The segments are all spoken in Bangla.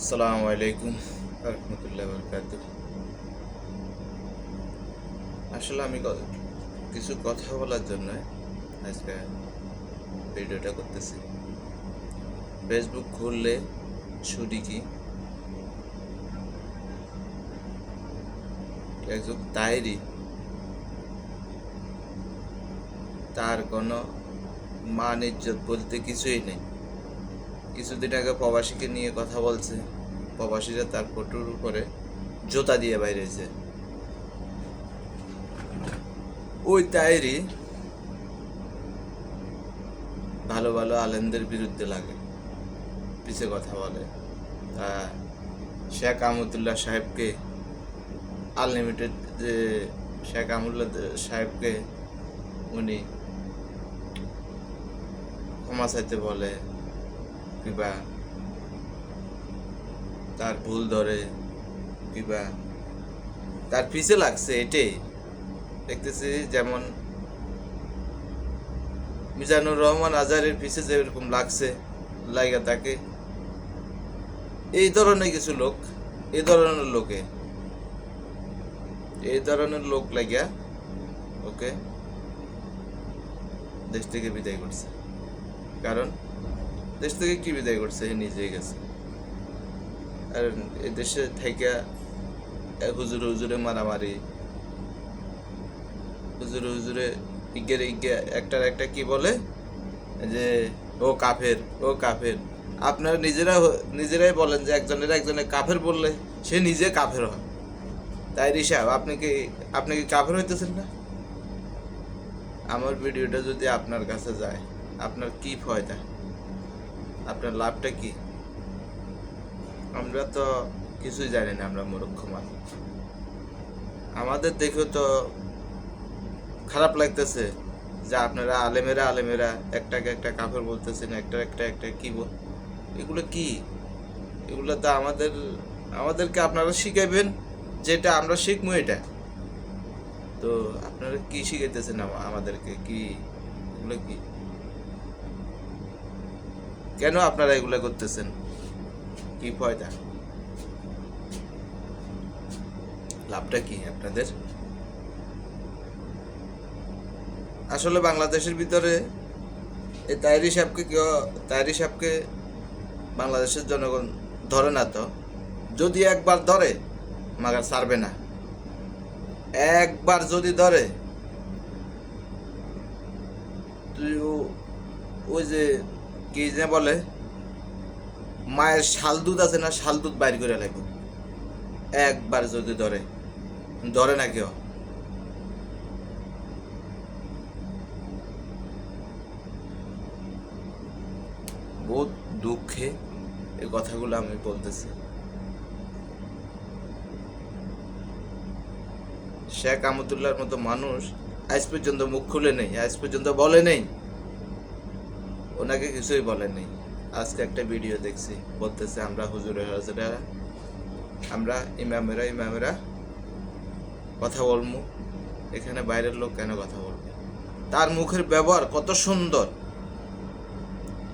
আসসালামু আলাইকুম রহমতুল্লাহ বরকাত। আসলে আমি কিছু কথা বলার জন্য আজকে ভিডিওটা করতেছি। ফেসবুক খুললে শুধু কি একজন তাইরি, তার কোনো মান ইজ্জত বলতে কিছুই নেই। কিছুদিন আগে প্রবাসীকে নিয়ে কথা বলছে, প্রবাসীরা তার ফটোর উপরে জুতা দিয়ে বাইরেছে। ওই তাইরি ভালো ভালো আলেমদের বিরুদ্ধে লাগে, পিছে কথা বলে। তা শেখ আহমদুল্লাহ সাহেবকে আনলিমিটেড যে শেখ আহমদুল্লাহ সাহেবকে উনি ক্ষমা চাইতে বলে, কিংবা তার ভুল ধরে, কিংবা তার পিছে লাগছে। এটাই দেখতেছি, যেমন মিজানুর রহমান আজহারের পিছে যেরকম লাগছে লাইগা তাকে, এই ধরনের কিছু লোক, এই ধরনের লোক লাগিয়া ওকে দেশ থেকে বিদায় করছে। কারণ দেশ থেকে কি বিদায় করছে, এ নিজেই গেছে। আর এই দেশে থেকে হুজুরে মারামারি, হুজুরে একটার একটা কি বলে যে ও কাফের, ও কাফের। আপনারা নিজেরাই বলেন যে একজনের কাফের বললে সে নিজে কাফের হয়। তাই সাহেব, আপনি কি কাফের হইতেছেন না? আমার ভিডিওটা যদি আপনার কাছে যায়, আপনার কি ফায়দা, আপনার লাভটা কি? আমরা তো কিছুই জানি না, আমরা মূর্খ মানুষ। আমাদের দেখে তো খারাপ লাগতেছে যে আপনারা আলেমেরা একটাকে একটা কাফের বলতেছেন, একটা কি এগুলো কি? এগুলো তো আমাদেরকে আপনারা শিখাইবেন, যেটা আমরা শিখবো এটা। তো আপনারা কি শিখাইতেছেন আমাদেরকে? কি এগুলো কি? কেন আপনারা এগুলো করতেছেন? কি ফায়দা, লাভটা কি আপনাদের? আসলে বাংলাদেশের ভিতরে এই তাইরি সাহেবকে বাংলাদেশের জনগণ ধরে না। তো যদি একবার ধরে মাগার ছাড়বে না। একবার যদি ধরে, তুই ওই যে কি যে বলে, মায়ের শাল দুধ আছে না, শাল দুধ বাইর করে লাগবে। একবার যদি ধরে না কেউ। বহুত দুঃখে এই কথাগুলো আমি বলতেছি। শেখ আহমদুল্লাহর মতো মানুষ আজ পর্যন্ত মুখ খুলে নেই, আজ পর্যন্ত বলে নেই, ওনাকে কিছুই বলে নেই। আজকে একটা ভিডিও দেখছি, বলতেছে আমরা হুজুরেরা, আমরা ইমামেরা কথা বলবো, এখানে বাইরের লোক কেন কথা বলবে? তার মুখের ব্যবহার কত সুন্দর,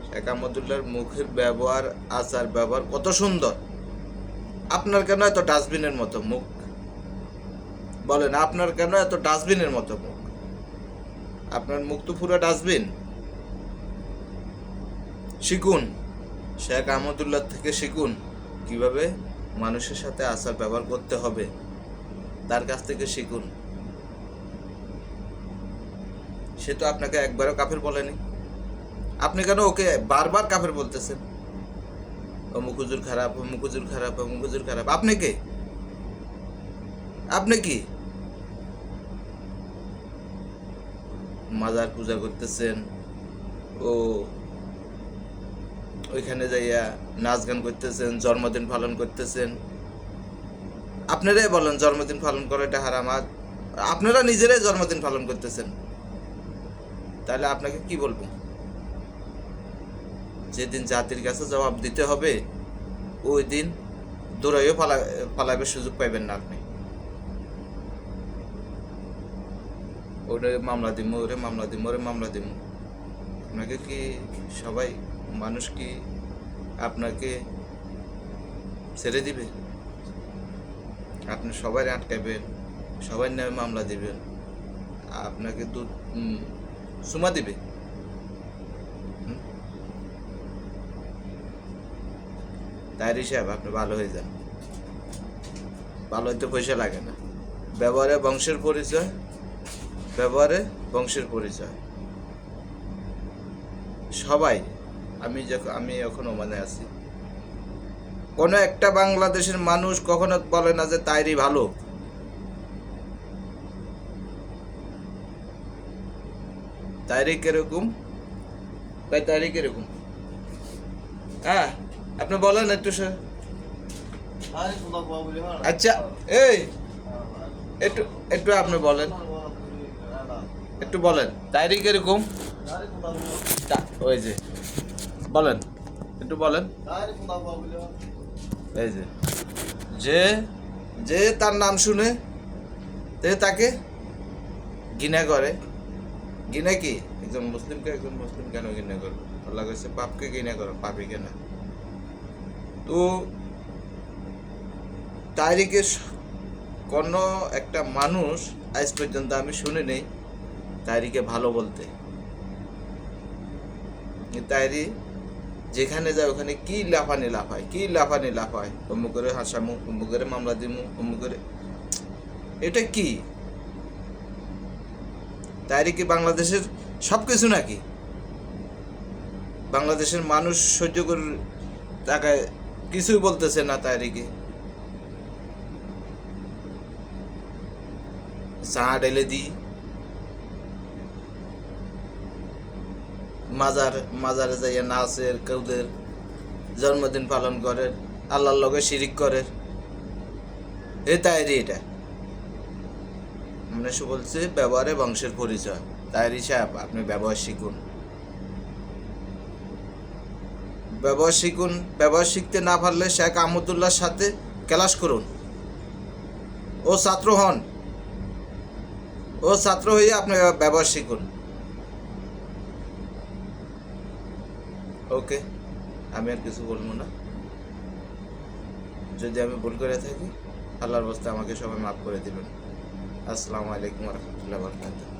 শেখ আহমদুল্লাহর মুখের ব্যবহার, আচার ব্যবহার কত সুন্দর। আপনার কেন এত ডাস্টবিনের মতো মুখ? বলেন, আপনার কেন এত ডাস্টবিনের মতো মুখ? আপনার মুখ তো পুরো ডাস্টবিন। শিখুন, শেখ আহমদুল্লাহ থেকে শিখুন কিভাবে মানুষের সাথে আচার ব্যবহার করতে হবে, তার কাছ থেকে শিখুন। সে তো আপনাকে একবারও কাফের বলেনি, আপনি কেন ওকে বারবার কাফের বলতেছেন? অমুক হুজুর খারাপ, অমুক হুজুর খারাপ, অমুক হুজুর খারাপ। আপনি কি মাজার পূজা করতেছেন, ও ওইখানে যাইয়া নাচ গান করতেছেন, জন্মদিন পালন করতেছেন? আপনারাই বলেন জন্মদিন পালন করা এটা হারাম, আর আপনারা নিজেরাই জন্মদিন পালন করতেছেন। তাহলে আপনাকে কি বলবো? যেদিন জাতির কাছে জবাব দিতে হবে, ওই দিন দৌড়াইও পালাইবার সুযোগ পাইবেন না আপনি। ওরে মামলা দিমু। আপনাকে কি সবাই মানুষ কি আপনাকে ছেড়ে দিবে? আপনি সবাই আটকাবেন, সবার নামে মামলা দিবেন, আপনাকে দুধ সুমা দিবে? তাইরি সাহেব, আপনি ভালো হয়ে যান। ভালো হইতে পয়সা লাগে না। ব্যবহারে বংশের পরিচয়, ব্যবহারে বংশের পরিচয়। সবাই, আমি এখন ওমানে আছি, কোনো একটা বাংলাদেশের মানুষ কখনো বলে না যে তাইরি ভালো। তাইরি কিরকম ভাই, তাইরি কিরকম? হ্যাঁ, আপনি বলেন একটু স্যার। আচ্ছা, এই একটু একটু আপনি বলেন, একটু বলেন তাইরি কিরকম? ওই যে বলেন, একটু বলেন। এই যে যে যে তার নাম শুনে তাকে ঘৃণা করে। ঘৃণা কি? একজন মুসলিম কেন ঘৃণা করবে? আল্লাহ কাছে পাপকে ঘৃণা করো, পাপি কেনা। তো তাইরিকে কোনো একটা মানুষ আজ পর্যন্ত আমি শুনি নেই তাইরিকে ভালো বলতে। তাইরি যেখানে যায় ওখানে কি লাফানি লাফায়, অমুক করে হাসামু, অমুক করে মামলা দিমু, অমুক করে। এটা কি? তাইরি কি বাংলাদেশের সব কিছু নাকি? বাংলাদেশের মানুষ সহ্য করে তাকায়, কিছুই বলতেছে না তাইরিকে। চা ঢেলে দিই, মাজারে যাইয়া নাচের, কেউদের জন্মদিন পালন করে, আল্লাহর লগে শিরিক করে। এ তাইরি এটা মানে বলছে ব্যবহারে বংশের পরিচয়। তাইরি সাহেব, আপনি ব্যবহার শিখুন, ব্যবহার শিখতে না পারলে শেখ আহমদুল্লাহর সাথে ক্লাস করুন। ও ছাত্র হয়ে আপনি ব্যবহার শিখুন। ওকে, আমি আর কিছু বলবো না। যদি আমি ভুল করে থাকি, আল্লাহর রাস্তায় আমাকে সবাই মাফ করে দিবেন। আসসালামু আলাইকুম ওয়া রাহমাতুল্লাহি ওয়া বারাকাতুহু।